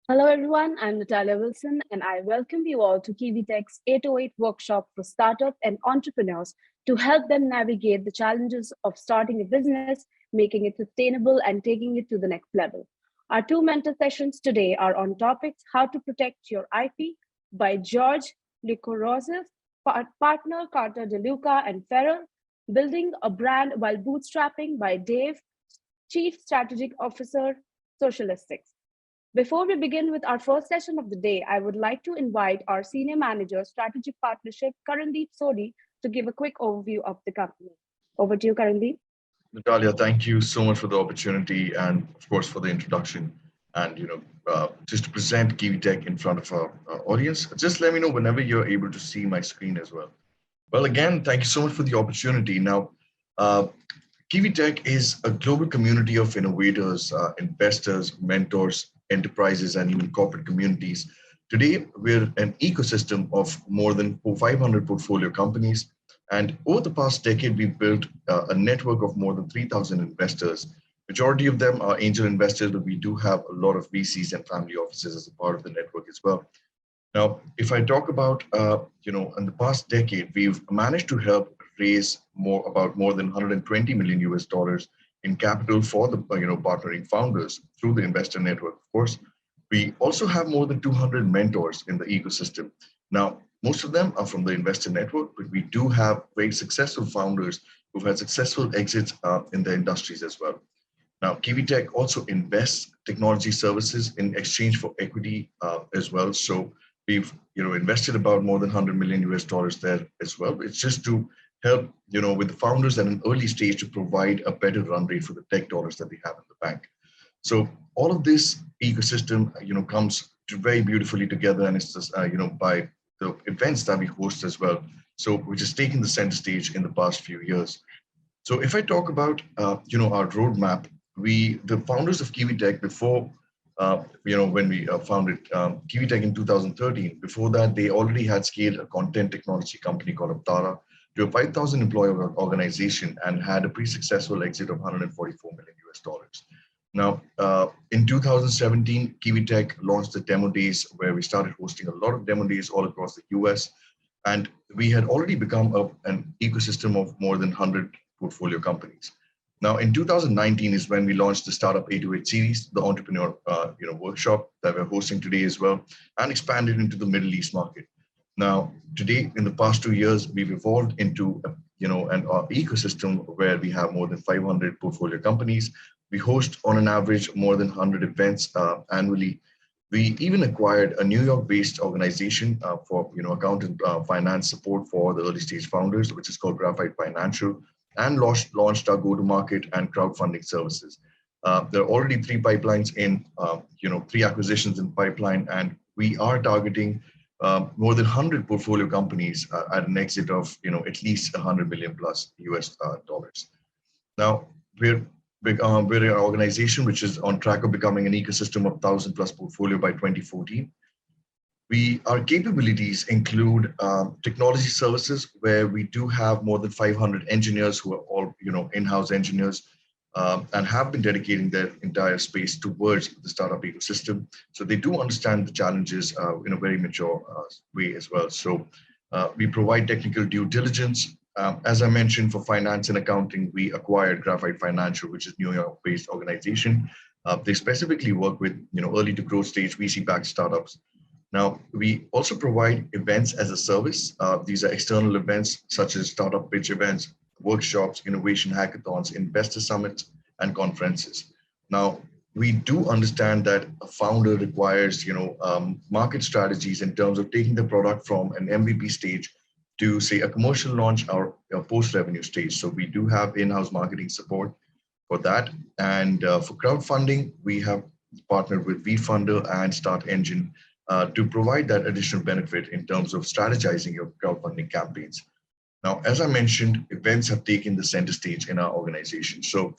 Hello everyone, I'm Natalia Wilson and I welcome you all to KiwiTech's 808 workshop for startup and entrepreneurs to help them navigate the challenges of starting a business, making it sustainable and taking it to the next level. Our two mentor sessions today are on topics how to protect your IP by George Likourezos, partner Carter DeLuca and Farrell, building a brand while bootstrapping by Dave, Chief Strategic Officer, Socialistics. Before we begin with our first session of the day, I would like to invite our Senior Manager, Strategic Partnership, Karandeep Sodhi, to give a quick overview of the company. Over to you, Karandeep. Natalia, thank you so much for the opportunity and, of course, for the introduction. And just to present Kiwi Tech in front of our audience, just let me know whenever you're able to see my screen as well. Well, again, thank you so much for the opportunity. Now, uh, Kiwi Tech is a global community of innovators, investors, mentors, enterprises, and even corporate communities. Today, we're an ecosystem of more than 500 portfolio companies. And over the past decade, we've built a network of more than 3,000 investors. Majority of them are angel investors, but we do have a lot of VCs and family offices as a part of the network as well. Now, if I talk about, in the past decade, we've managed to help raise more than 120 million US dollars in capital for the, partnering founders through the investor network. Of course, we also have more than 200 mentors in the ecosystem. Now, most of them are from the investor network, but we do have very successful founders who've had successful exits in the industries as well. Now, KiwiTech also invests technology services in exchange for equity as well. So we've invested about more than 100 million US dollars there as well. It's just to help with the founders at an early stage to provide a better run rate for the tech dollars that they have in the bank. So all of this ecosystem comes very beautifully together, and it's just by the events that we host as well. So which has taken the center stage in the past few years. So if I talk about our roadmap, the founders of KiwiTech before when we founded KiwiTech in 2013. Before that, they already had scaled a content technology company called Aptara to a 5,000 employee organization and had a pretty successful exit of 144 million US dollars. Now, in 2017, KiwiTech launched the demo days where we started hosting a lot of demo days all across the US. And we had already become an ecosystem of more than 100 portfolio companies. Now, in 2019 is when we launched the Startup 808 series, the entrepreneur workshop that we're hosting today as well, and expanded into the Middle East market. Now, today, in the past 2 years, we've evolved into an ecosystem where we have more than 500 portfolio companies. We host on an average more than 100 events annually. We even acquired a New York-based organization for accountant finance support for the early stage founders, which is called Graphite Financial, and launched our go-to-market and crowdfunding services. There are already 3 pipelines in, 3 acquisitions in pipeline, and we are targeting more than 100 portfolio companies at an exit of at least 100 million plus US dollars. Now we're an organization which is on track of becoming an ecosystem of 1,000 plus portfolio by 2014. Our capabilities include technology services, where we do have more than 500 engineers who are all in-house engineers and have been dedicating their entire space towards the startup ecosystem. So they do understand the challenges in a very mature way as well. So we provide technical due diligence. As I mentioned, for finance and accounting, we acquired Graphite Financial, which is a New York-based organization. They specifically work with early to growth stage VC-backed startups. Now, we also provide events as a service. These are external events such as startup pitch events, workshops, innovation hackathons, investor summits, and conferences. Now, we do understand that a founder requires, market strategies in terms of taking the product from an MVP stage to, say, a commercial launch or a post-revenue stage. So we do have in-house marketing support for that. And for crowdfunding, we have partnered with VFunder and Start Engine to provide that additional benefit in terms of strategizing your crowdfunding campaigns. Now, as I mentioned, events have taken the center stage in our organization, so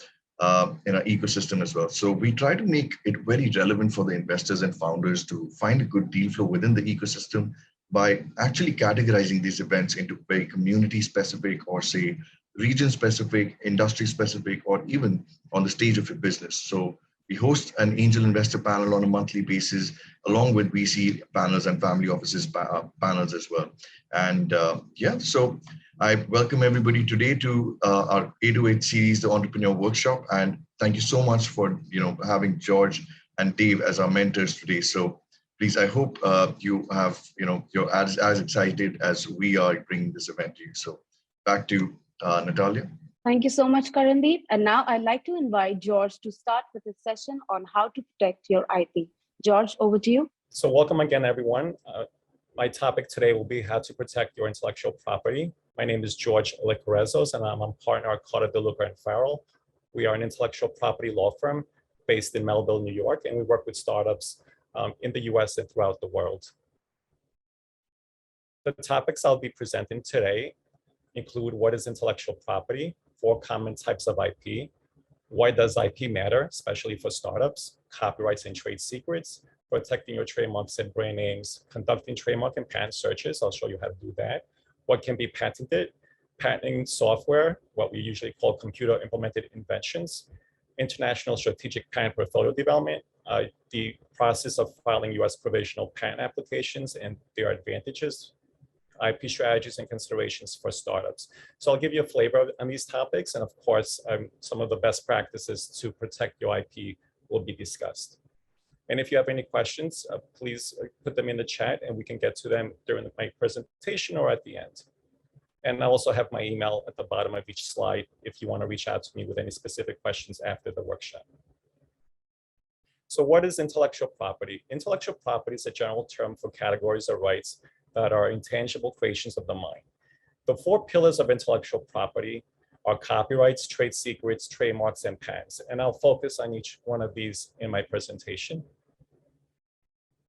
in our ecosystem as well. So we try to make it very relevant for the investors and founders to find a good deal flow within the ecosystem by actually categorizing these events into very community specific or say region specific, industry specific, or even on the stage of your business. So We host an angel investor panel on a monthly basis, along with VC panels and family offices panels as well. And yeah, so I welcome everybody today to our 808 series, the Entrepreneur Workshop. And thank you so much for having George and Dave as our mentors today. So please, I hope you have you're as excited as we are bringing this event to you. So back to Natalia. Thank you so much, Karandeep. And now I'd like to invite George to start with his session on how to protect your IP. George, over to you. So welcome again, everyone. My topic today will be how to protect your intellectual property. My name is George Likourezos, and I'm a partner at DeLuca Farrell. We are an intellectual property law firm based in Melville, New York, and we work with startups in the US and throughout the world. The topics I'll be presenting today include what is intellectual property, 4 common types of IP, why does IP matter, especially for startups, copyrights and trade secrets, protecting your trademarks and brand names, conducting trademark and patent searches. I'll show you how to do that. What can be patented, patenting software, what we usually call computer implemented inventions, international strategic patent portfolio development, the process of filing US provisional patent applications and their advantages, IP strategies and considerations for startups. So I'll give you a flavor on these topics. And of course, some of the best practices to protect your IP will be discussed. And if you have any questions, please put them in the chat and we can get to them during my presentation or at the end. And I also have my email at the bottom of each slide if you want to reach out to me with any specific questions after the workshop. So what is intellectual property? Intellectual property is a general term for categories of rights that are intangible creations of the mind. The 4 pillars of intellectual property are copyrights, trade secrets, trademarks, and patents. And I'll focus on each one of these in my presentation.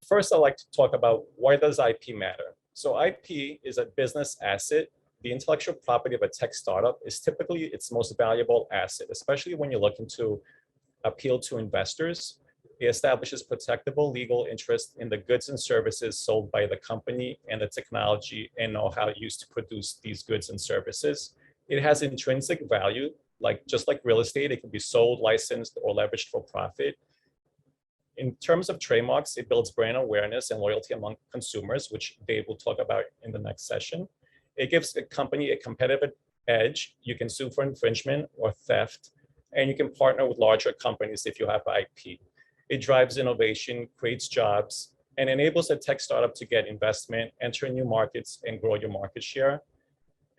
First, I'd like to talk about why does IP matter? So IP is a business asset. The intellectual property of a tech startup is typically its most valuable asset, especially when you're looking to appeal to investors. It establishes protectable legal interest in the goods and services sold by the company and the technology and know-how used to produce these goods and services. It has intrinsic value, just like real estate. It can be sold, licensed, or leveraged for profit. In terms of trademarks, it builds brand awareness and loyalty among consumers, which Dave will talk about in the next session. It gives a company a competitive edge. You can sue for infringement or theft, and you can partner with larger companies if you have IP. It drives innovation, creates jobs, and enables a tech startup to get investment, enter new markets, and grow your market share.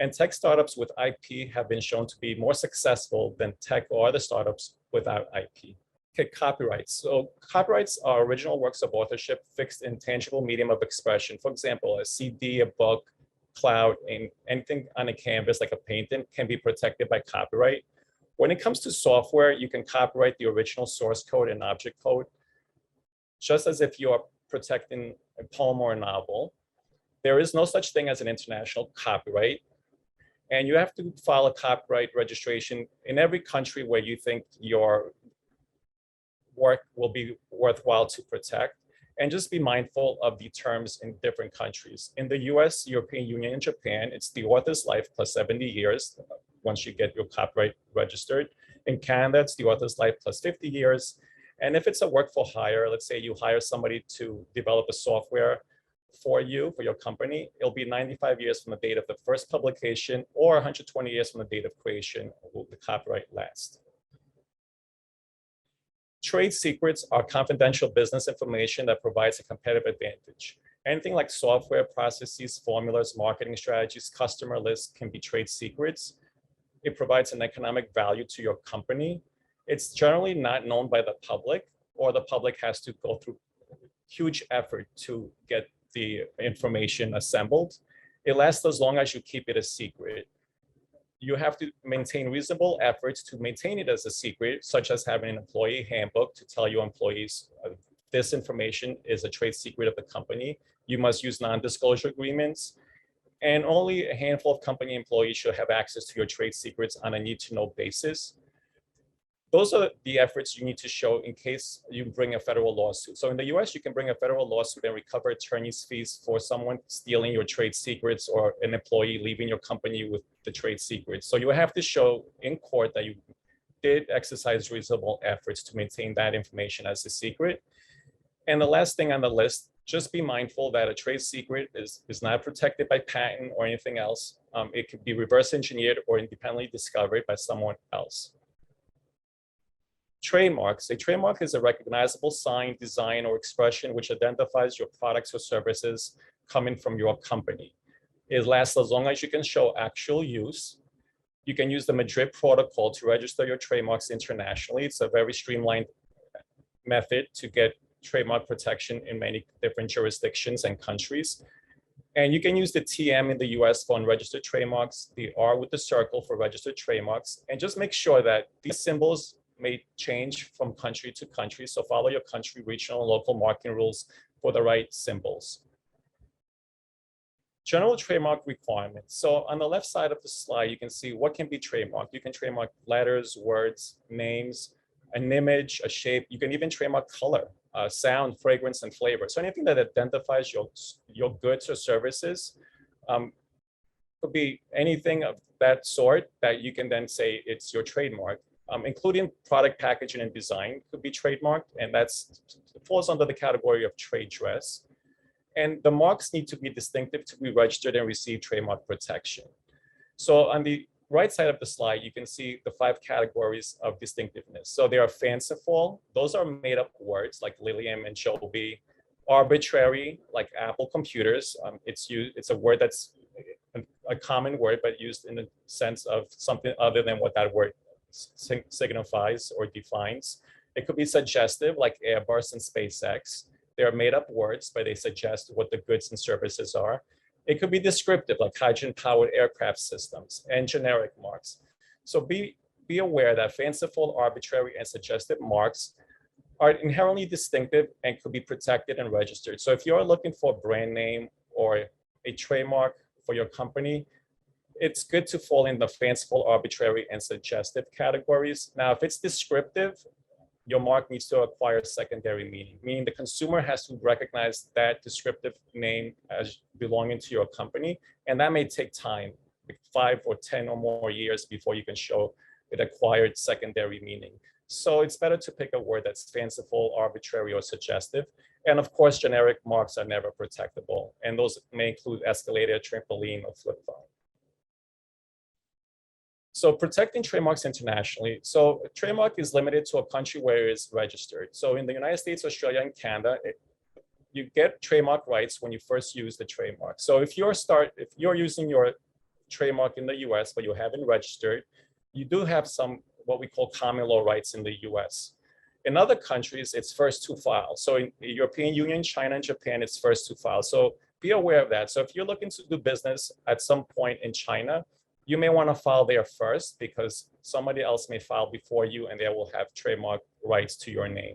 And tech startups with IP have been shown to be more successful than tech or other startups without IP. Okay, copyrights. So copyrights are original works of authorship fixed in tangible medium of expression. For example, a CD, a book, cloud, and anything on a canvas like a painting can be protected by copyright. When it comes to software, you can copyright the original source code and object code, just as if you are protecting a poem or a novel. There is no such thing as an international copyright, and you have to file a copyright registration in every country where you think your work will be worthwhile to protect. And just be mindful of the terms in different countries. In the US, European Union, and Japan, it's the author's life plus 70 years once you get your copyright registered. In Canada, it's the author's life plus 50 years. And if it's a work for hire, let's say you hire somebody to develop a software for you, for your company, it'll be 95 years from the date of the first publication or 120 years from the date of creation will the copyright last. Trade secrets are confidential business information that provides a competitive advantage. Anything like software, processes, formulas, marketing strategies, customer lists can be trade secrets. It provides an economic value to your company. It's generally not known by the public, or the public has to go through huge effort to get the information assembled. It lasts as long as you keep it a secret. You have to maintain reasonable efforts to maintain it as a secret, such as having an employee handbook to tell your employees this information is a trade secret of the company. You must use non-disclosure agreements, and only a handful of company employees should have access to your trade secrets on a need-to-know basis. Those are the efforts you need to show in case you bring a federal lawsuit. So in the US, you can bring a federal lawsuit and recover attorney's fees for someone stealing your trade secrets or an employee leaving your company with the trade secrets. So you have to show in court that you did exercise reasonable efforts to maintain that information as a secret. And the last thing on the list, just be mindful that a trade secret is not protected by patent or anything else. It could be reverse engineered or independently discovered by someone else. Trademarks. A trademark is a recognizable sign, design, or expression which identifies your products or services coming from your company. It lasts as long as you can show actual use. You can use the Madrid Protocol to register your trademarks internationally. It's a very streamlined method to get trademark protection in many different jurisdictions and countries. And you can use the TM in the US for unregistered trademarks, the R with the circle for registered trademarks, and just make sure that these symbols may change from country to country. So follow your country, regional, and local marking rules for the right symbols. General trademark requirements. So on the left side of the slide, you can see what can be trademarked. You can trademark letters, words, names, an image, a shape. You can even trademark color, sound, fragrance, and flavor. So anything that identifies your goods or services could be anything of that sort that you can then say it's your trademark, including product packaging and design could be trademarked, and that falls under the category of trade dress. And the marks need to be distinctive to be registered and receive trademark protection. So on the right side of the slide, you can see the 5 categories of distinctiveness. So they are fanciful. Those are made up words like Lilium and Joby. Arbitrary, like Apple computers. It's a word that's a common word, but used in the sense of something other than what that word signifies or defines. It could be suggestive, like Airbus and SpaceX. They're made up words, but they suggest what the goods and services are. It could be descriptive, like hydrogen-powered aircraft systems, and generic marks. So be aware that fanciful, arbitrary, and suggestive marks are inherently distinctive and could be protected and registered. So if you're looking for a brand name or a trademark for your company, it's good to fall in the fanciful, arbitrary, and suggestive categories. Now, if it's descriptive, your mark needs to acquire secondary meaning, meaning the consumer has to recognize that descriptive name as belonging to your company. And that may take time, like 5 or 10 or more years before you can show it acquired secondary meaning. So it's better to pick a word that's fanciful, arbitrary, or suggestive. And of course, generic marks are never protectable. And those may include escalator, trampoline, or flip phone. So protecting trademarks internationally. So a trademark is limited to a country where it's registered. So in the United States, Australia, and Canada, you get trademark rights when you first use the trademark. So if you're using your trademark in the US, but you haven't registered, you do have some what we call common law rights in the US. In other countries, it's first to file. So in the European Union, China, and Japan, it's first to file. So be aware of that. So if you're looking to do business at some point in China, you may want to file there first because somebody else may file before you and they will have trademark rights to your name.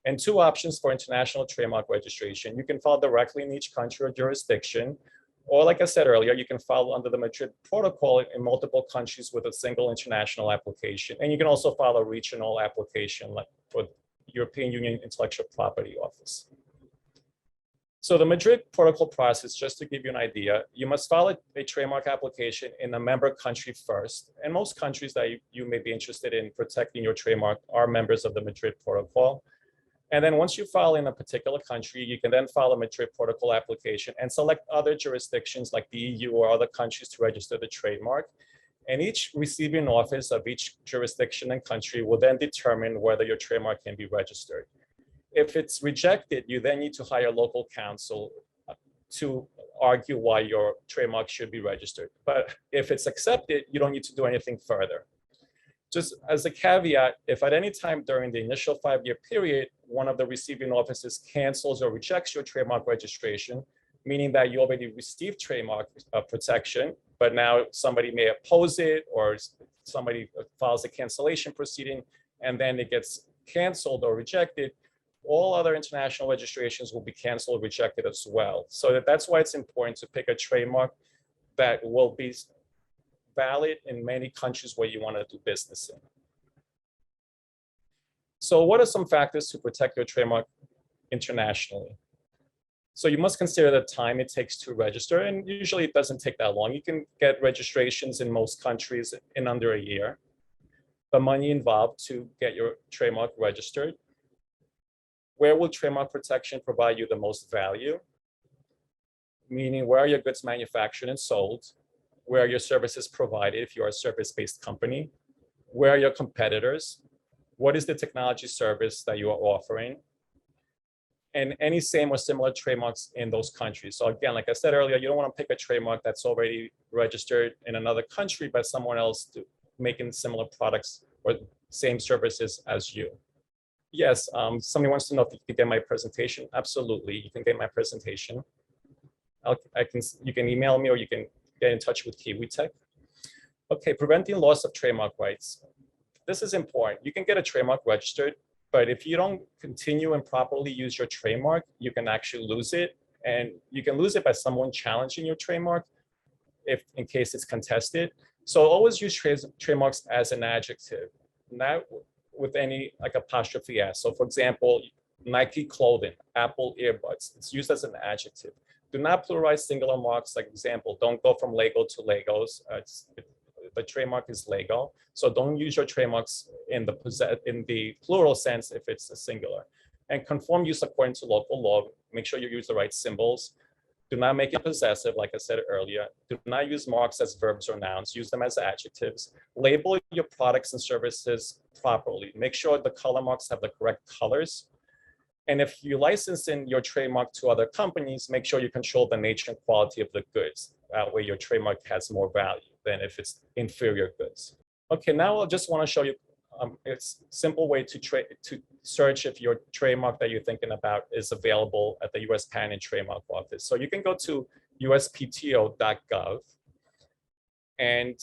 And 2 options for international trademark registration. You can file directly in each country or jurisdiction, or like I said earlier, you can file under the Madrid Protocol in multiple countries with a single international application. And you can also file a regional application like for European Union Intellectual Property Office. So the Madrid Protocol process, just to give you an idea, you must file a trademark application in a member country first. And most countries that you may be interested in protecting your trademark are members of the Madrid Protocol. And then once you file in a particular country, you can then file a Madrid Protocol application and select other jurisdictions like the EU or other countries to register the trademark. And each receiving office of each jurisdiction and country will then determine whether your trademark can be registered. If it's rejected, you then need to hire local counsel to argue why your trademark should be registered. But if it's accepted, you don't need to do anything further. Just as a caveat, if at any time during the initial 5-year period, one of the receiving offices cancels or rejects your trademark registration, meaning that you already received trademark protection, but now somebody may oppose it or somebody files a cancellation proceeding and then it gets canceled or rejected, all other international registrations will be canceled or rejected as well. So that's why it's important to pick a trademark that will be valid in many countries where you want to do business in. So what are some factors to protect your trademark internationally? So you must consider the time it takes to register, and usually it doesn't take that long. You can get registrations in most countries in under a year. the money involved to get your trademark registered. Where will trademark protection provide you the most value? Meaning, where are your goods manufactured and sold? Where are your services provided if you are a service-based company? Where are your competitors? What is the technology service that you are offering? And any same or similar trademarks in those countries. So again, like I said earlier, you don't want to pick a trademark that's already registered in another country by someone else making similar products or same services as you. Yes, somebody wants to know if you can get my presentation. Absolutely, you can get my presentation. You can email me or you can get in touch with KiwiTech. Okay, preventing loss of trademark rights. This is important. You can get a trademark registered, but if you don't continue and properly use your trademark, you can actually lose it. And you can lose it by someone challenging your trademark in case it's contested. So always use trademarks as an adjective, not with any like apostrophe s. So for example, Nike clothing, Apple earbuds, it's used as an adjective. Do not pluralize singular marks. Like example, don't go from Lego to Legos. The trademark is Lego. So don't use your trademarks in the plural sense if it's a singular. And conform use according to local law. Make sure you use the right symbols. Do not make it possessive, like I said earlier. Do not use marks as verbs or nouns. Use them as adjectives. Label your products and services properly. Make sure the color marks have the correct colors. And if you license in your trademark to other companies, make sure you control the nature and quality of the goods. That way your trademark has more value than if it's inferior goods. Okay, now I just want to show you it's a simple way to search if your trademark that you're thinking about is available at the US Patent and Trademark Office. So you can go to uspto.gov. And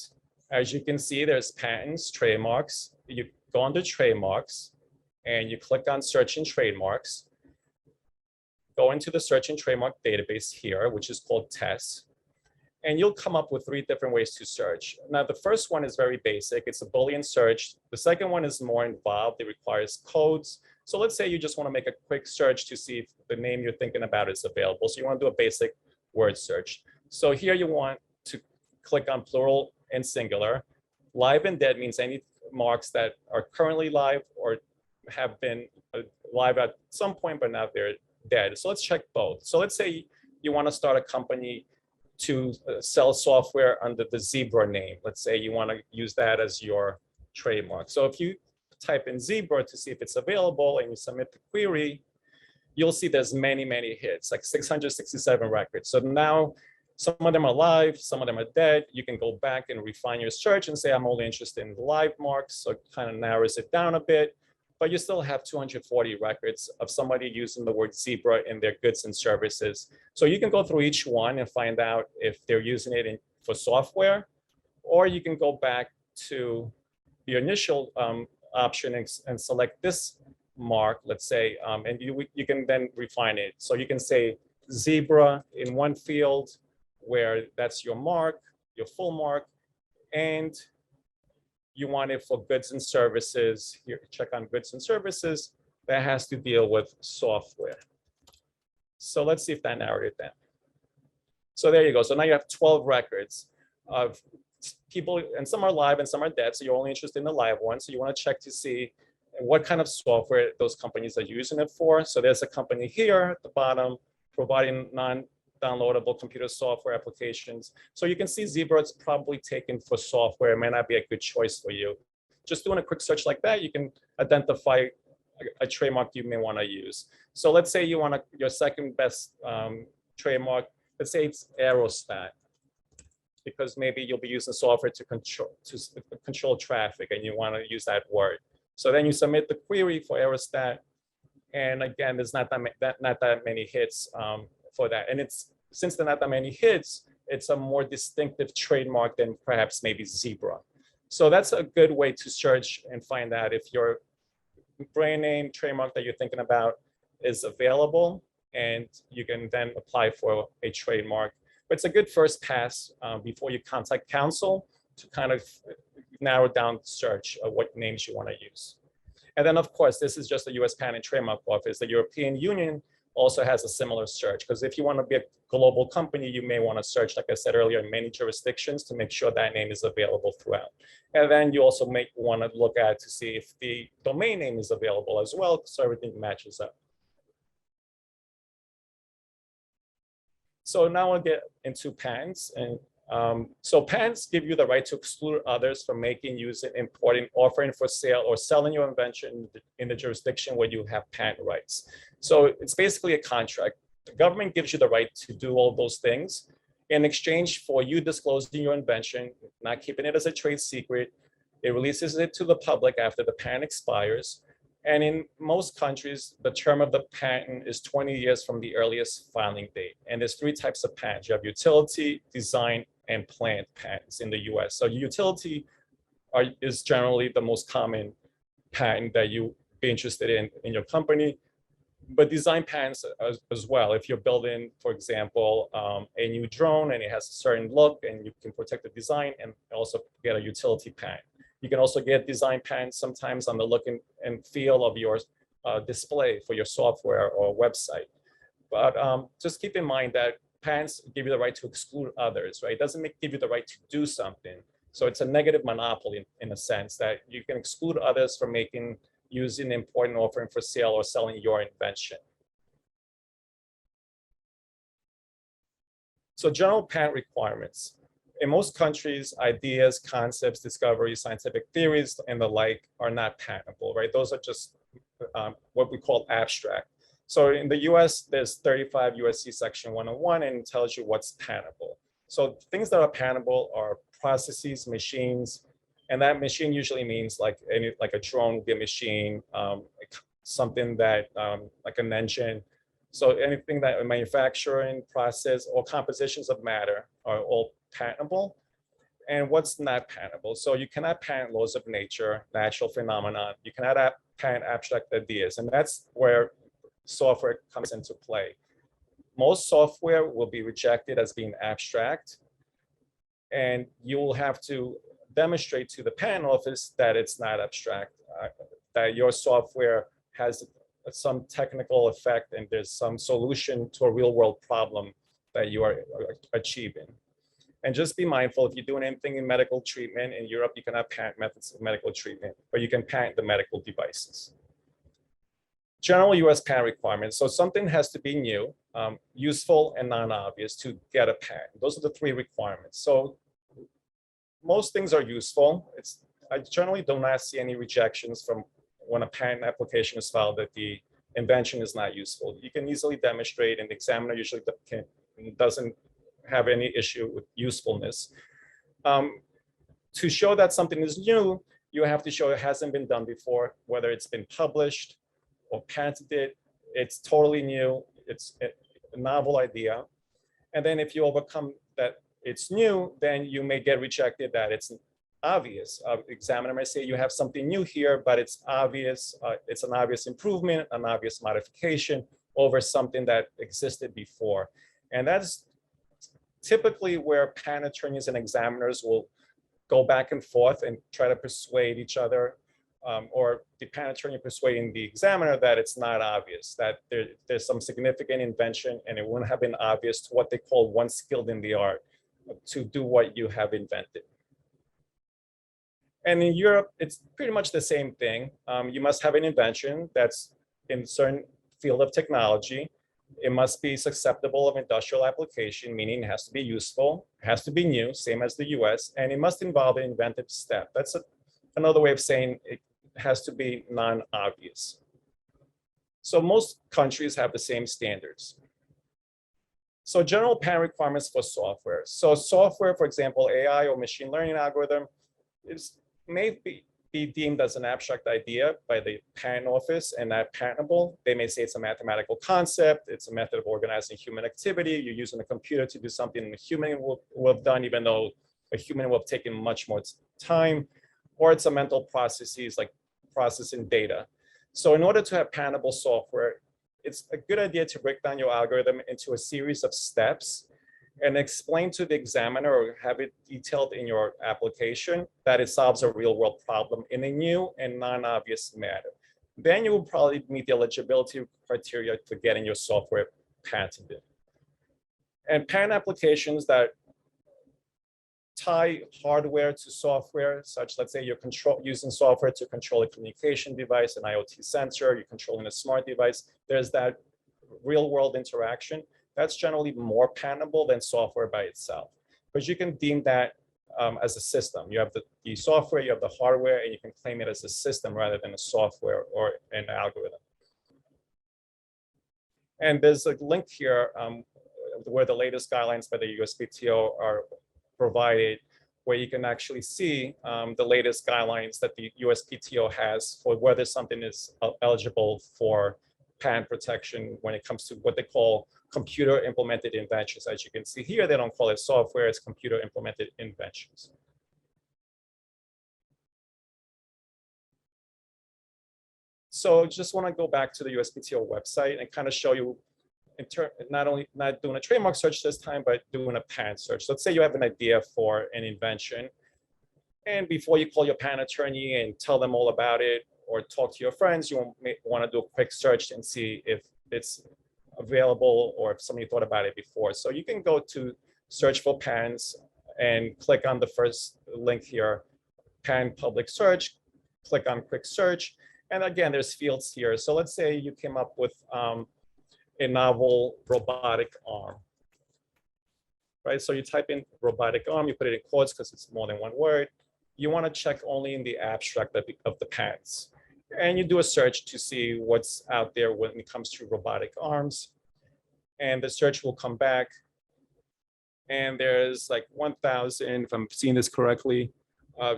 as you can see, there's patents, trademarks. You go under trademarks and you click on search and trademarks. Go into the search and trademark database here, which is called TESS. And you'll come up with 3 different ways to search. Now, the first one is very basic. It's a Boolean search. The second one is more involved. It requires codes. So let's say you just want to make a quick search to see if the name you're thinking about is available. So you want to do a basic word search. So here you want to click on plural and singular. Live and dead means any marks that are currently live or have been live at some point, but now they're dead. So let's check both. So let's say you want to start a company to sell software under the Zebra name. Let's say you want to use that as your trademark. So if you type in Zebra to see if it's available and you submit the query, you'll see there's many, many hits, like 667 records. So now some of them are live, some of them are dead. You can go back and refine your search and say, I'm only interested in the live marks. So it kind of narrows it down a bit. But you still have 240 records of somebody using the word Zebra in their goods and services. So you can go through each one and find out if they're using it for software, or you can go back to the initial option and select this mark, let's say, and you can then refine it. So you can say Zebra in one field where that's your mark, your full mark, and you want it for goods and services. Here, check on goods and services. That has to deal with software. So let's see if that narrowed it down. So there you go. So now you have 12 records of people, and some are live and some are dead. So you're only interested in the live ones. So you want to check to see what kind of software those companies are using it for. So there's a company here at the bottom providing non-downloadable computer software applications. So you can see Zebra is probably taken for software. It may not be a good choice for you. Just doing a quick search like that, you can identify a trademark you may want to use. So let's say you want your second best trademark. Let's say it's Aerostat, because maybe you'll be using software to control traffic and you want to use that word. So then you submit the query for Aerostat. And again, there's not that many hits for that. And since there are not that many hits, it's a more distinctive trademark than perhaps maybe Zebra. So that's a good way to search and find out if your brand name trademark that you're thinking about is available, and you can then apply for a trademark. But it's a good first pass before you contact counsel to kind of narrow down the search of what names you want to use. And then, of course, this is just the US Patent and Trademark Office. The European Union also has a similar search, because if you want to be a global company, you may want to search, like I said earlier, in many jurisdictions to make sure that name is available throughout. And then you also may want to look at to see if the domain name is available as well, so everything matches up. So now I'll get into patents. And so patents give you the right to exclude others from making, using, importing, offering for sale, or selling your invention in the jurisdiction where you have patent rights. So it's basically a contract. The government gives you the right to do all those things in exchange for you disclosing your invention, not keeping it as a trade secret. It releases it to the public after the patent expires. And in most countries, the term of the patent is 20 years from the earliest filing date. And there's 3 types of patents. You have utility, design, and plant patents in the US. So utility is generally the most common patent that you be interested in your company, but design patents as well. If you're building, for example, a new drone and it has a certain look, and you can protect the design and also get a utility patent. You can also get design patents sometimes on the look and feel of your display for your software or website. But just keep in mind that patents give you the right to exclude others, right? It doesn't give you the right to do something. So it's a negative monopoly in a sense that you can exclude others from making, using, importing, offering for sale, or selling your invention. So general patent requirements. In most countries, ideas, concepts, discoveries, scientific theories, and the like are not patentable, right? Those are just what we call abstract. So in the US, there's 35 USC section 101, and it tells you what's patentable. So things that are patentable are processes, machines, and that machine usually means like a drone would be a machine, something that like an engine. So anything that a manufacturing process or compositions of matter are all patentable. And what's not patentable? So you cannot patent laws of nature, natural phenomenon. You cannot patent abstract ideas, and that's where software comes into play. Most software will be rejected as being abstract, and you will have to demonstrate to the patent office that it's not abstract, that your software has some technical effect and there's some solution to a real world problem that you are achieving. And just be mindful, if you're doing anything in medical treatment in Europe, you cannot patent methods of medical treatment, but you can patent the medical devices. General US patent requirements. So something has to be new, useful, and non-obvious to get a patent. Those are the 3 requirements. So most things are useful. I generally do not see any rejections from when a patent application is filed that the invention is not useful. You can easily demonstrate, and the examiner usually doesn't have any issue with usefulness. To show that something is new, you have to show it hasn't been done before, whether it's been published or patented, it's totally new, it's a novel idea. And then if you overcome that it's new, then you may get rejected that it's obvious. Examiner may say you have something new here, but it's obvious, it's an obvious improvement, an obvious modification over something that existed before. And that's typically where patent attorneys and examiners will go back and forth and try to persuade each other, or the patent attorney persuading the examiner that it's not obvious, that there's some significant invention and it wouldn't have been obvious to what they call one skilled in the art to do what you have invented. And in Europe, it's pretty much the same thing. You must have an invention that's in a certain field of technology. It must be susceptible of industrial application, meaning it has to be useful, it has to be new, same as the US, and it must involve an inventive step. That's another way of saying it has to be non-obvious. So most countries have the same standards. So general patent requirements for software. So software, for example, AI or machine learning algorithm, may be deemed as an abstract idea by the patent office and not patentable. They may say it's a mathematical concept, it's a method of organizing human activity, you're using a computer to do something a human will have done, even though a human will have taken much more time, or it's a mental processes like processing data. So in order to have patentable software, it's a good idea to break down your algorithm into a series of steps and explain to the examiner or have it detailed in your application that it solves a real world problem in a new and non-obvious manner. then you will probably meet the eligibility criteria for getting your software patented. And patent applications that tie hardware to software, such, let's say you're using software to control a communication device, an IoT sensor, you're controlling a smart device, there's that real world interaction. That's generally more patentable than software by itself, because you can deem that as a system. You have the software, you have the hardware, and you can claim it as a system rather than a software or an algorithm. And there's a link here where the latest guidelines by the USPTO are provided, where you can actually see the latest guidelines that the USPTO has for whether something is eligible for patent protection when it comes to what they call computer implemented inventions. As you can see here, they don't call it software, it's computer implemented inventions. So just want to go back to the USPTO website and kind of show you not doing a trademark search this time, but doing a patent search. Let's say you have an idea for an invention, and before you call your patent attorney and tell them all about it or talk to your friends, you want to do a quick search and see if it's available or if somebody thought about it before. So you can go to search for patents and click on the first link here, patent public search, click on quick search. And again, there's fields here. So let's say you came up with a novel robotic arm, right? So you type in robotic arm, you put it in quotes because it's more than one word. You want to check only in the abstract of the patents. And you do a search to see what's out there when it comes to robotic arms. And the search will come back. And there's like 1,000, if I'm seeing this correctly,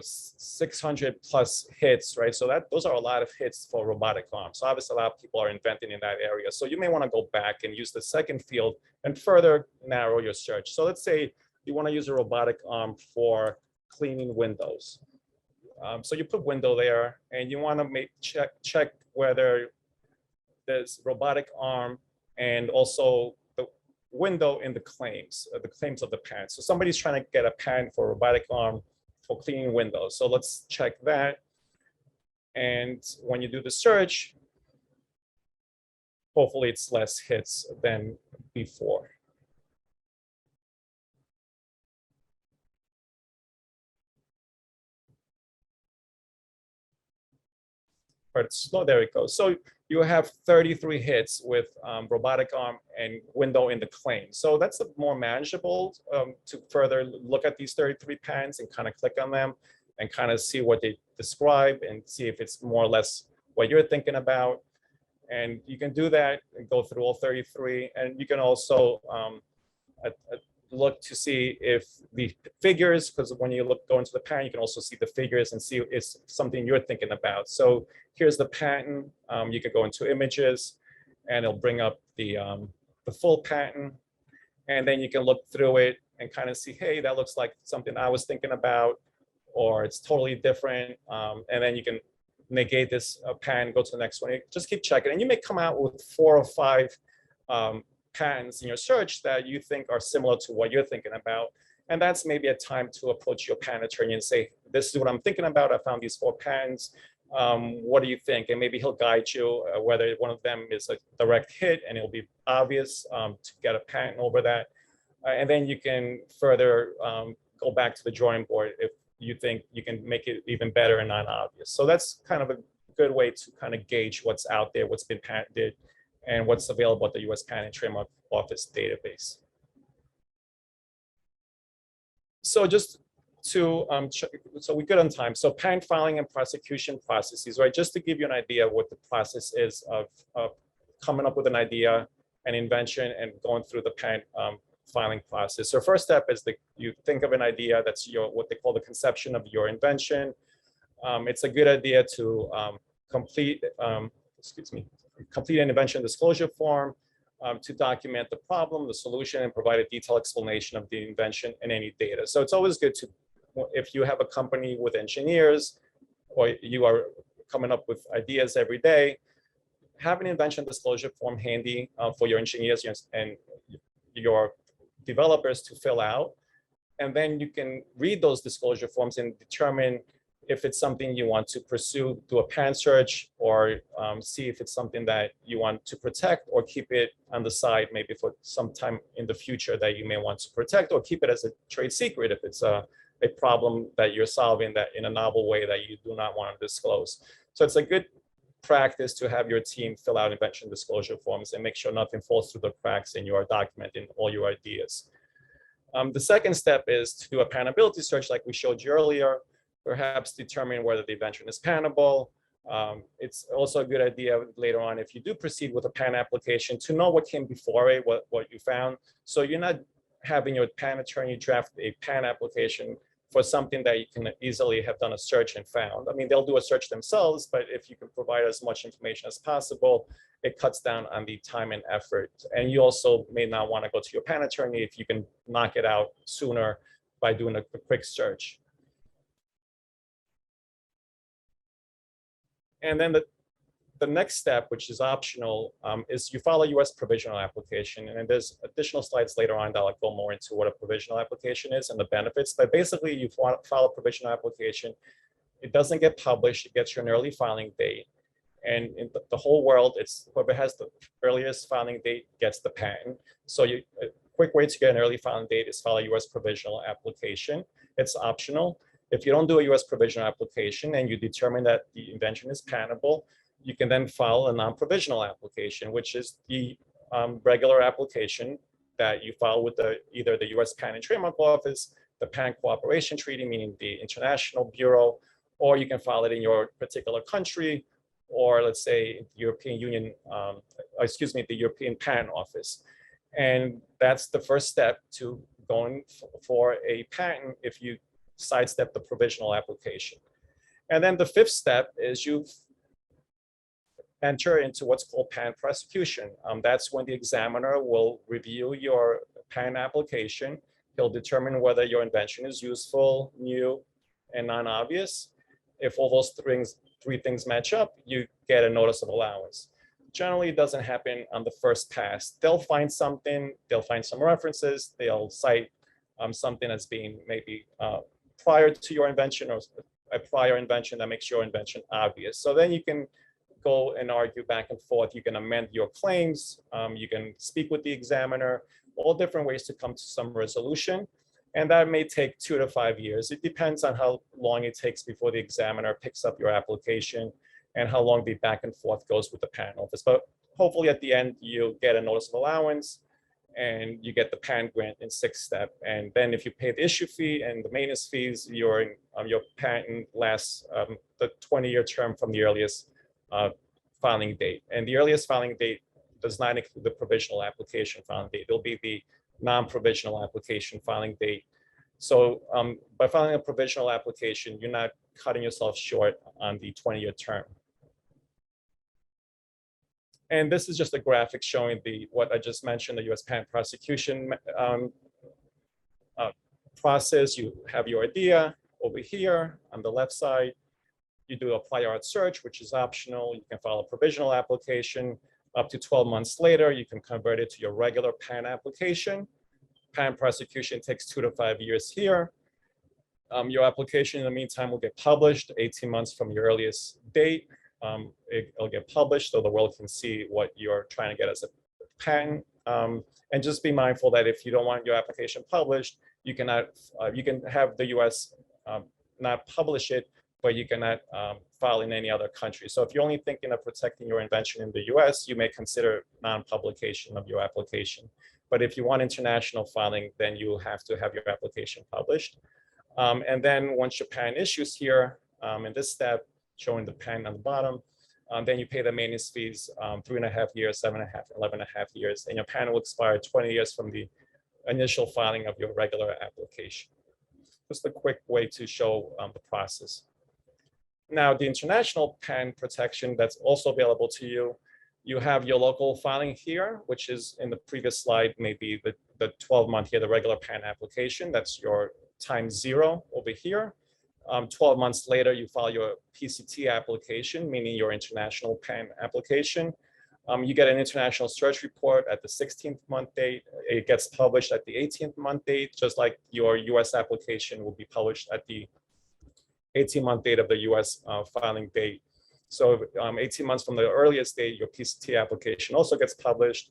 600 plus hits, right? So those are a lot of hits for robotic arms. So obviously a lot of people are inventing in that area. So you may want to go back and use the second field and further narrow your search. So let's say you want to use a robotic arm for cleaning windows. So you put window there and you want to check whether there's robotic arm and also the window in the claims of the patent. So somebody's trying to get a patent for robotic arm for cleaning windows. So let's check that. And when you do the search, hopefully it's less hits than before. But it's slow, there it goes. So you have 33 hits with robotic arm and window in the claim. So that's more manageable to further look at these 33 patents and kind of click on them and kind of see what they describe and see if it's more or less what you're thinking about. And you can do that and go through all 33. And you can also look to see if the figures, because when you go into the patent, you can also see the figures and see if it's something you're thinking about. So here's the patent. You could go into images and it'll bring up the full patent. And then you can look through it and kind of see, hey, that looks like something I was thinking about, or it's totally different. And then you can negate this patent, go to the next one. Just keep checking. And you may come out with 4 or 5 patents in your search that you think are similar to what you're thinking about. And that's maybe a time to approach your patent attorney and say, this is what I'm thinking about. I found these 4 patents. What do you think? And maybe he'll guide you whether one of them is a direct hit and it'll be obvious to get a patent over that. And then you can further go back to the drawing board if you think you can make it even better and non-obvious. So that's kind of a good way to kind of gauge what's out there, what's been patented, and what's available at the US Patent and Trademark Office database. So just to, so we're good on time. So patent filing and prosecution processes, right? Just to give you an idea of what the process is of coming up with an idea, an invention, and going through the patent filing process. So first step is you think of an idea that's what they call the conception of your invention. It's a good idea to complete an invention disclosure form to document the problem, the solution, and provide a detailed explanation of the invention and any data. So it's always good to, if you have a company with engineers or you are coming up with ideas every day, have an invention disclosure form handy for your engineers and your developers to fill out. And then you can read those disclosure forms and determine if it's something you want to pursue, do a patent search, or see if it's something that you want to protect or keep it on the side, maybe for some time in the future that you may want to protect, or keep it as a trade secret if it's a problem that you're solving that in a novel way that you do not want to disclose. So it's a good practice to have your team fill out invention disclosure forms and make sure nothing falls through the cracks and you are documenting all your ideas. The second step is to do a patentability search like we showed you earlier, perhaps determine whether the invention is patentable. It's also a good idea later on, if you do proceed with a patent application, to know what came before it, what you found. So you're not having your patent attorney draft a patent application for something that you can easily have done a search and found. I mean, they'll do a search themselves, but if you can provide as much information as possible, it cuts down on the time and effort. And you also may not want to go to your patent attorney if you can knock it out sooner by doing a quick search. And then the next step, which is optional, is you file a US provisional application. And then there's additional slides later on that I'll go more into what a provisional application is and the benefits. But basically, you file a provisional application. It doesn't get published. It gets you an early filing date. And in the whole world, it's whoever has the earliest filing date gets the patent. So a quick way to get an early filing date is file a US provisional application. It's optional. If you don't do a US provisional application and you determine that the invention is patentable, you can then file a non-provisional application, which is the regular application that you file with either the US Patent and Trademark Office, the Patent Cooperation Treaty, meaning the International Bureau, or you can file it in your particular country, or let's say the European Union, the European Patent Office. And that's the first step to going for a patent if you sidestep the provisional application. And then the fifth step is you enter into what's called patent prosecution. That's when the examiner will review your patent application. He'll determine whether your invention is useful, new, and non-obvious. If all those three things match up, you get a notice of allowance. Generally, it doesn't happen on the first pass. They'll find something, they'll find some references, they'll cite something that's being maybe prior to your invention or a prior invention that makes your invention obvious. So then you can go and argue back and forth. You can amend your claims. You can speak with the examiner, all different ways to come to some resolution. And that may take 2 to 5 years. It depends on how long it takes before the examiner picks up your application and how long the back and forth goes with the patent office. But hopefully at the end, you get a notice of allowance and you get the patent grant in 6th step. And then if you pay the issue fee and the maintenance fees, your patent lasts the 20-year term from the earliest filing date. And the earliest filing date does not include the provisional application filing date. It'll be the non-provisional application filing date. So by filing a provisional application, you're not cutting yourself short on the 20-year term. And this is just a graphic showing what I just mentioned, the US patent prosecution process. You have your idea over here on the left side. You do a prior art search, which is optional. You can file a provisional application. Up to 12 months later, you can convert it to your regular patent application. Patent prosecution takes 2 to 5 years here. Your application in the meantime will get published 18 months from your earliest date. It'll get published so the world can see what you're trying to get as a patent. And just be mindful that if you don't want your application published, you can have the US not publish it, but you cannot file in any other country. So if you're only thinking of protecting your invention in the US, you may consider non-publication of your application. But if you want international filing, then you will have to have your application published. And then once your patent issues here, in this step, showing the patent on the bottom, then you pay the maintenance fees, 3.5 years, 7.5, 11.5 years, and your patent will expire 20 years from the initial filing of your regular application. Just a quick way to show the process. Now, the international patent protection that's also available to you, you have your local filing here, which is in the previous slide, maybe the 12-month here, the regular patent application. That's your time 0 over here. 12 months later, you file your PCT application, meaning your international patent application. You get an international search report at the 16th month date. It gets published at the 18th month date, just like your US application will be published at the 18-month date of the US filing date. So 18 months from the earliest date, your PCT application also gets published.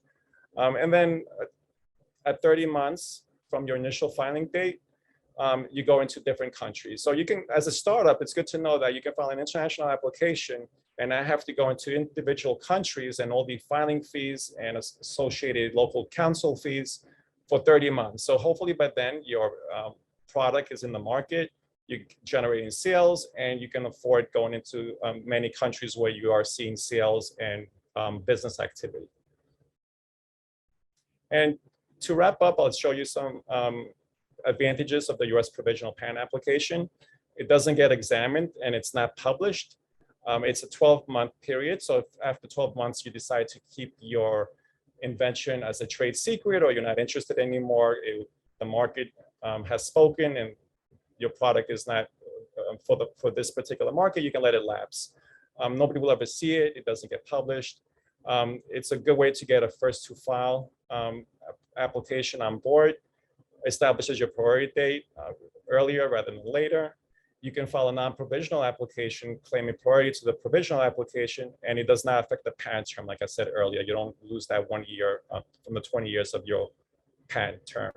And then at 30 months from your initial filing date, you go into different countries. So you can, as a startup, it's good to know that you can file an international application and I have to go into individual countries and all the filing fees and associated local counsel fees for 30 months. So hopefully by then your product is in the market, you're generating sales, and you can afford going into many countries where you are seeing sales and business activity. And to wrap up, I'll show you some advantages of the US provisional patent application. It doesn't get examined and it's not published. It's a 12-month period. So if after 12 months you decide to keep your invention as a trade secret or you're not interested anymore, the market has spoken and your product is not for this particular market, you can let it lapse. Nobody will ever see it. It doesn't get published. It's a good way to get a first to file application on board. Establishes your priority date earlier rather than later. You can file a non-provisional application claiming priority to the provisional application, and it does not affect the patent term. Like I said earlier, you don't lose that 1 year from the 20 years of your patent term.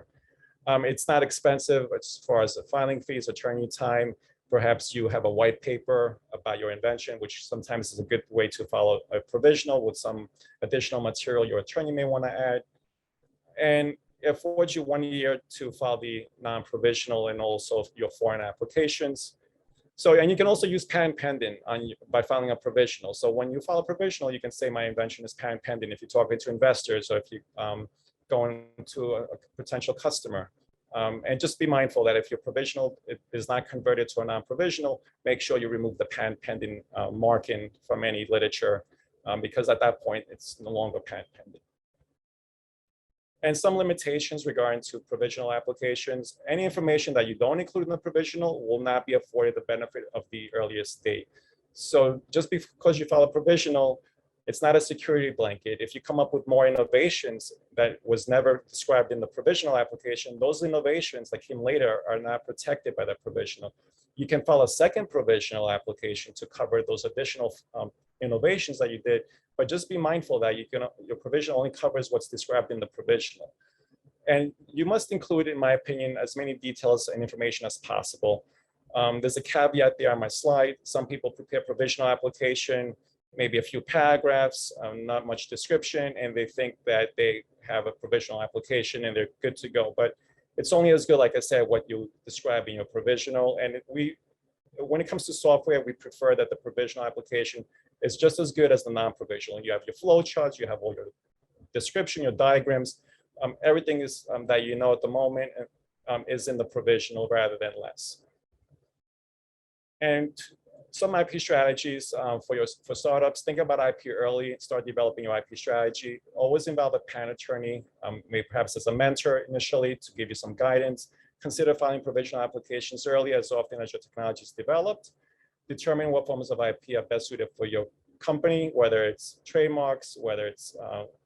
It's not expensive as far as the filing fees, attorney time. Perhaps you have a white paper about your invention, which sometimes is a good way to file a provisional with some additional material your attorney may want to add. And it affords you 1 year to file the non-provisional and also your foreign applications. So, and you can also use patent pending by filing a provisional. So when you file a provisional, you can say my invention is patent pending if you're talking to investors or if you going to a potential customer. And just be mindful that if your provisional is not converted to a non-provisional, make sure you remove the patent pending marking from any literature because at that point, it's no longer patent pending. And some limitations regarding to provisional applications. Any information that you don't include in the provisional will not be afforded the benefit of the earliest date. So just because you file a provisional, it's not a security blanket. If you come up with more innovations that was never described in the provisional application, those innovations that came later are not protected by the provisional. You can file a second provisional application to cover those additional innovations that you did, but just be mindful that your provisional only covers what's described in the provisional. And you must include, in my opinion, as many details and information as possible. There's a caveat there on my slide. Some people prepare provisional application, maybe a few paragraphs, not much description, and they think that they have a provisional application and they're good to go. But it's only as good, like I said, what you describe in your provisional. And when it comes to software, we prefer that the provisional application is just as good as the non-provisional. You have your flow charts, you have all your description, your diagrams, everything is that you know at the moment is in the provisional rather than less. And some IP strategies for startups. Think about IP early, start developing your IP strategy. Always involve a patent attorney, maybe perhaps as a mentor initially to give you some guidance. Consider filing provisional applications early as often as your technology is developed. Determine what forms of IP are best suited for your company, whether it's trademarks, whether it's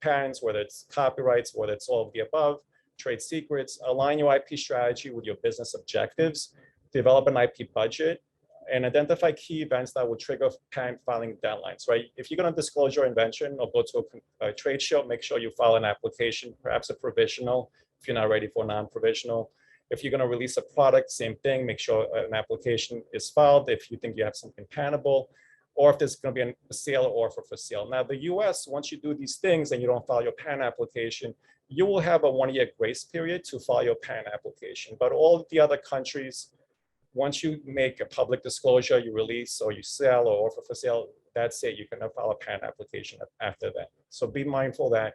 patents, whether it's copyrights, whether it's all of the above, trade secrets. Align your IP strategy with your business objectives. Develop an IP budget. And identify key events that will trigger patent filing deadlines, right? If you're going to disclose your invention or go to a trade show, make sure you file an application, perhaps a provisional, if you're not ready for non-provisional. If you're going to release a product, same thing, make sure an application is filed if you think you have something patentable, or if there's going to be a sale or offer for sale. Now, the US, once you do these things and you don't file your patent application, you will have a 1 year grace period to file your patent application. But all the other countries, once you make a public disclosure, you release or you sell or offer for sale, that's it. You can file a patent application after that. So be mindful that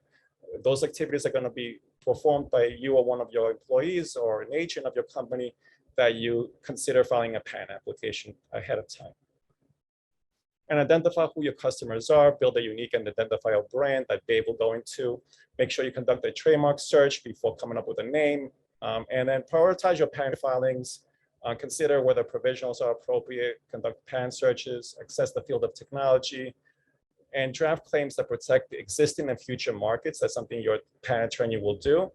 those activities are going to be performed by you or one of your employees or an agent of your company, that you consider filing a patent application ahead of time. And identify who your customers are, build a unique and identifiable brand that they will go into. Make sure you conduct a trademark search before coming up with a name. And then prioritize your patent filings. Consider whether provisionals are appropriate, conduct patent searches, assess the field of technology, and draft claims that protect the existing and future markets. That's something your patent attorney will do.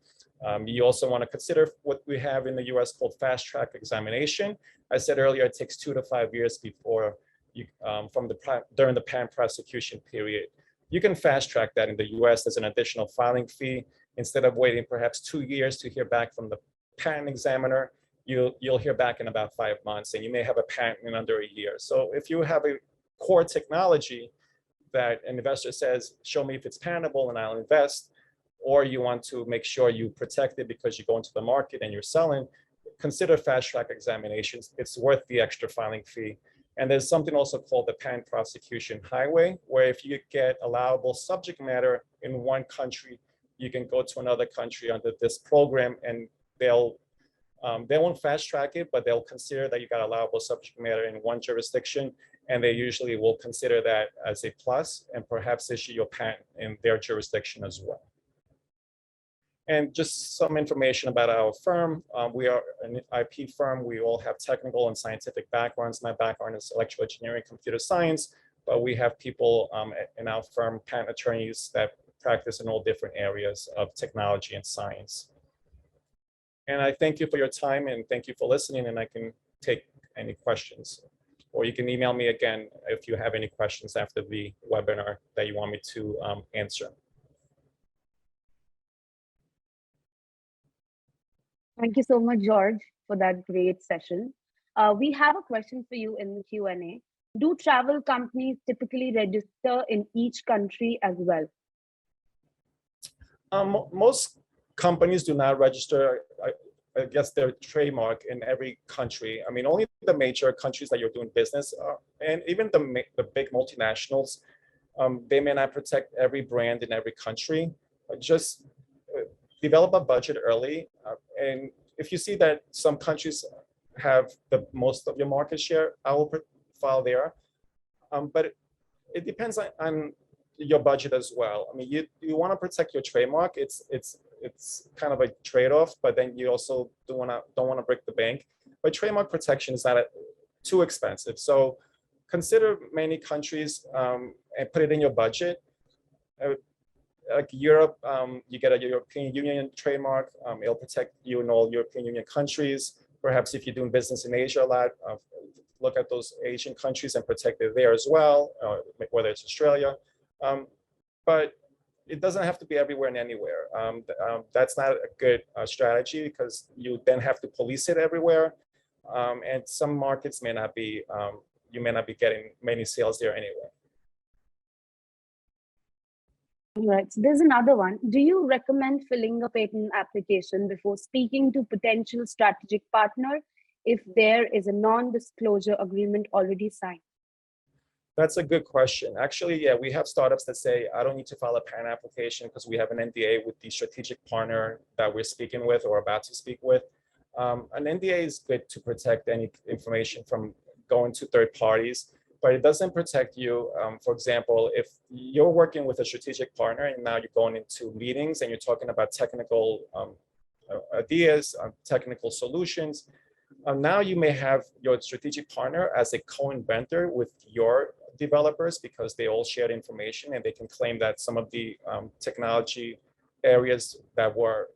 You also want to consider what we have in the US called fast track examination. I said earlier, it takes 2 to 5 years before you, during the patent prosecution period. You can fast track that in the US. There's an additional filing fee. Instead of waiting perhaps 2 years to hear back from the patent examiner, you'll hear back in about 5 months, and you may have a patent in under a year. So if you have a core technology that an investor says, show me if it's patentable and I'll invest, or you want to make sure you protect it because you go into the market and you're selling, consider fast track examinations. It's worth the extra filing fee. And there's something also called the patent prosecution highway, where if you get allowable subject matter in one country, you can go to another country under this program, and they won't fast track it, but they'll consider that you got allowable subject matter in one jurisdiction, and they usually will consider that as a plus and perhaps issue your patent in their jurisdiction as well. And just some information about our firm. We are an IP firm. We all have technical and scientific backgrounds. My background is electrical engineering, computer science, but we have people in our firm, patent attorneys, that practice in all different areas of technology and science. And I thank you for your time, and thank you for listening, and I can take any questions. Or you can email me again if you have any questions after the webinar that you want me to answer. Thank you so much, George, for that great session. We have a question for you in the Q&A. Do travel companies typically register in each country as well? Most companies do not register, I guess, their trademark in every country. I mean, only the major countries that you're doing business, and even the big multinationals, they may not protect every brand in every country. Just develop a budget early. And if you see that some countries have the most of your market share, I will file there. But it depends on your budget as well. I mean, you want to protect your trademark. It's kind of a trade-off, but then you also don't want to break the bank. But trademark protection is not too expensive. So consider many countries and put it in your budget. Like Europe, you get a European Union trademark. It'll protect you in all European Union countries. Perhaps if you're doing business in Asia a lot, look at those Asian countries and protect it there as well, whether it's Australia. But it doesn't have to be everywhere and anywhere. That's not a good strategy, because you then have to police it everywhere. And some markets may not be, you may not be getting many sales there anyway. All right, so there's another one. Do you recommend filling a patent application before speaking to potential strategic partner if there is a non-disclosure agreement already signed? That's a good question. Actually, yeah, we have startups that say, I don't need to file a patent application because we have an NDA with the strategic partner that we're speaking with or about to speak with. An NDA is good to protect any information from going to third parties, but it doesn't protect you. For example, if you're working with a strategic partner and now you're going into meetings and you're talking about technical ideas, technical solutions, now you may have your strategic partner as a co-inventor with your developers, because they all shared information and they can claim that some of the technology areas that were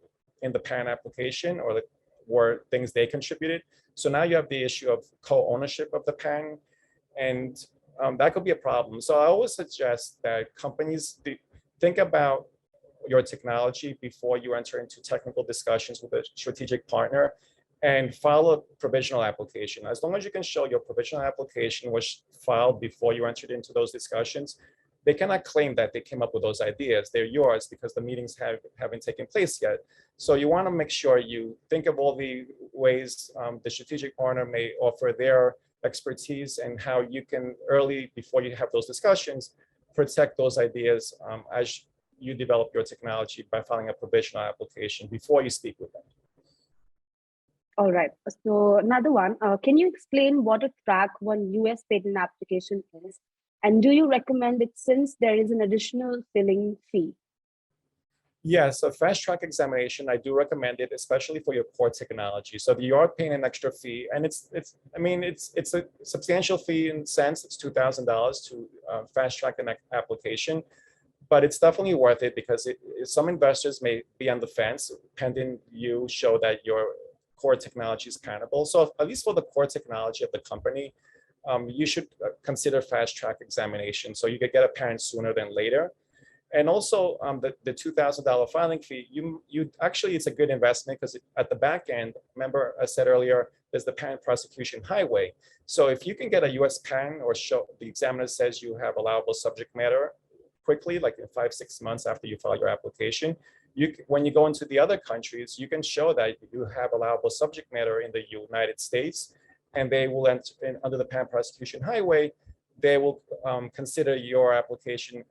in the patent application or were things they contributed. So now you have the issue of co-ownership of the patent, and that could be a problem. So I always suggest that companies think about your technology before you enter into technical discussions with a strategic partner, and file a provisional application. As long as you can show your provisional application was filed before you entered into those discussions, they cannot claim that they came up with those ideas. They're yours because the meetings haven't taken place yet. So you want to make sure you think of all the ways the strategic partner may offer their expertise, and how you can early, before you have those discussions, protect those ideas as you develop your technology by filing a provisional application before you speak with them. All right, so another one, can you explain what a Track 1 US patent application is? And do you recommend it since there is an additional filing fee? Yes, a fast track examination, I do recommend it, especially for your core technology. So you are paying an extra fee, and it's a substantial fee in the sense. It's $2,000 to fast track an application. but it's definitely worth it because some investors may be on the fence pending you show that your core technology is patentable. So at least for the core technology of the company, you should consider fast track examination so you could get a patent sooner than later. And also the $2,000 filing fee, you actually, it's a good investment because at the back end, remember I said earlier, there's the patent prosecution highway. So if you can get a US patent or show the examiner says you have allowable subject matter quickly, like in 5-6 months after you file your application, when you go into the other countries, you can show that you have allowable subject matter in the United States, and they will enter under the patent prosecution highway, they will consider your application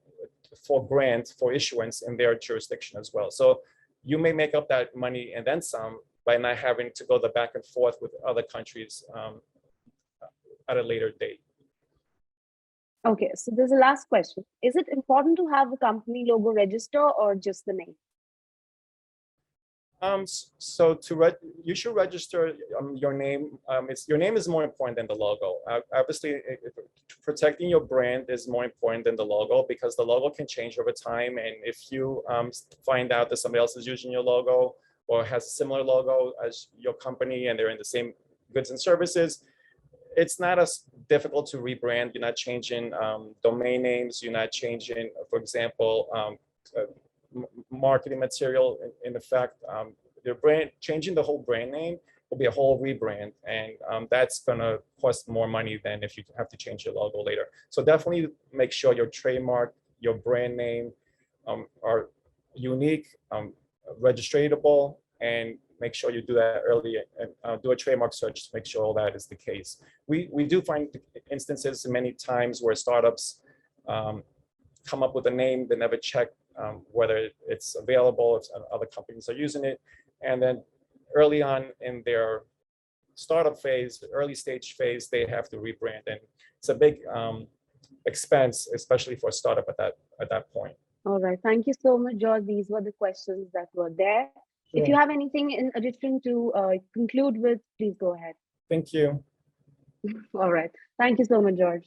for grant, for issuance in their jurisdiction as well. So you may make up that money and then some by not having to go the back and forth with other countries at a later date. Okay, so there's a last question. Is it important to have a company logo register or just the name? So you should register your name. Your name is more important than the logo. Obviously, protecting your brand is more important than the logo because the logo can change over time. And if you find out that somebody else is using your logo or has a similar logo as your company and they're in the same goods and services, it's not as difficult to rebrand. You're not changing domain names. You're not changing, for example, marketing material. In effect, your brand, changing the whole brand name will be a whole rebrand, and that's gonna cost more money than if you have to change your logo later. So definitely make sure your trademark, your brand name are unique, registratable, and make sure you do that early and do a trademark search to make sure all that is the case. We do find instances many times where startups come up with a name, they never check whether it's available, if other companies are using it. And then early on in their startup phase, early stage phase, they have to rebrand. And it's a big expense, especially for a startup at that point. All right, thank you so much, George. These were the questions that were there. If you have anything in addition to conclude with, please go ahead. Thank you. All right, thank you so much, George.